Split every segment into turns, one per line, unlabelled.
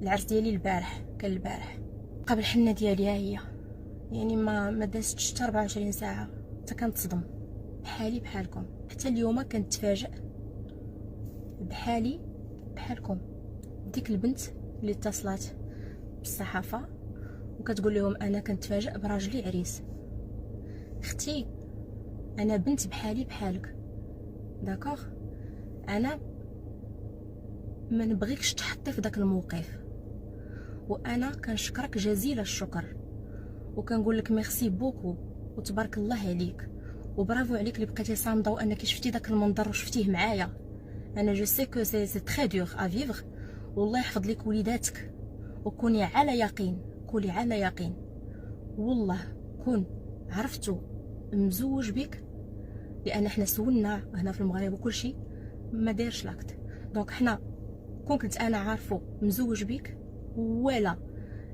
العرس ديالي البارح كان البارح قبل الحنه ديالي ها هي، يعني ما دازتش حتى 24 ساعه حتى كنتصدم بحالي بحالكم. حتى اليوم كنتفاجئ بحالي بحالكم. ديك البنت اللي اتصلات بالصحافه وكتقول لهم انا كنتفاجئ براجلي عريس. اختي انا بنت بحالي بحالك، داكوغ؟ انا ما نبغيكش تحطي في داك الموقف، وانا كنشكرك جزيل الشكر وكنقول لك ميرسي بوكو وتبارك الله عليك وبرافو عليك اللي بقيتي صامده وانك شفتي داك المنظر وشفتيه معايا. انا جو سي كو سي تري دور ا فيفر، والله يحفظ لك وليداتك وكوني على يقين، كوني على يقين والله كون عرفتو مزوج بك، لان حنا سولنا هنا في المغرب وكلشي ما دايرش لاكت. دونك حنا كون كنت انا عارفو مزوج بك ولا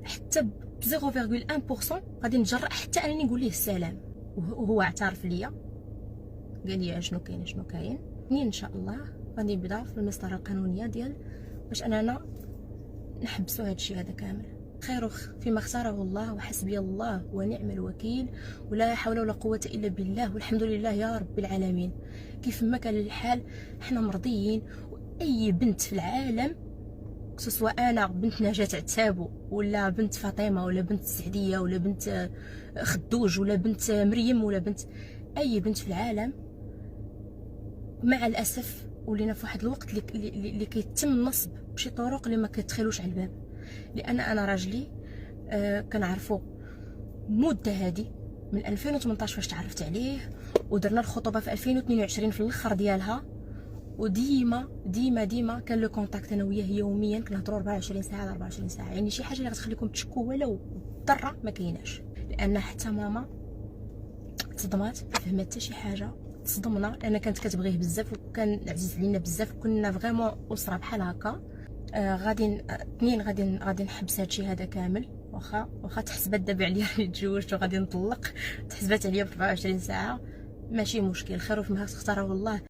حتى ب 0.1% غادي نتجرأ حتى انني نقول ليه السلام، وهو اعترف ليا قال لي شنو كاين شنو كاين. منين ان شاء الله غادي نبدا في المسطره القانونيه ديال باش اننا نحبسوا هادشي هذا كامل. خير فيما اختاره الله وحسبي الله ونعم الوكيل ولا حول ولا قوه الا بالله والحمد لله يا رب العالمين. كيف ما كان الحال حنا مرضيين، واي بنت في العالم سواء انا بنت نجاة عتابو ولا بنت فاطمه ولا بنت سعديه ولا بنت خدوج ولا بنت مريم ولا بنت اي بنت في العالم، مع الاسف ولينا في واحد الوقت اللي كيتم النصب بشي طرق اللي ما كتخلوش على الباب. لان انا راجلي كنعرفو مده هادي من 2018 فاش تعرفت عليه، ودرنا الخطوبه في 2022 في الاخر ديالها، وديما ديما ديما كان لو كونتاكت انا وياه يوميا، كنهضروا 24 ساعه على 24 ساعه. يعني شي حاجه اللي غتخليكم تشكوا ولو ذره ما كايناش، لان حتى ماما تصدمات ما فهمت حتى شي حاجه. تصدمنا لان كانت كتبغيه بزاف وكان عزيز علينا بزاف، كنا فريمون اسره بحال هكا. غادي نحبس هادشي هذا كامل. واخا تحسبات دابا عليا راني تزوجت وغادي نطلق، تحسبات عليا ب 24 ساعه ماشي مشكل، خير فيما اختاره الله.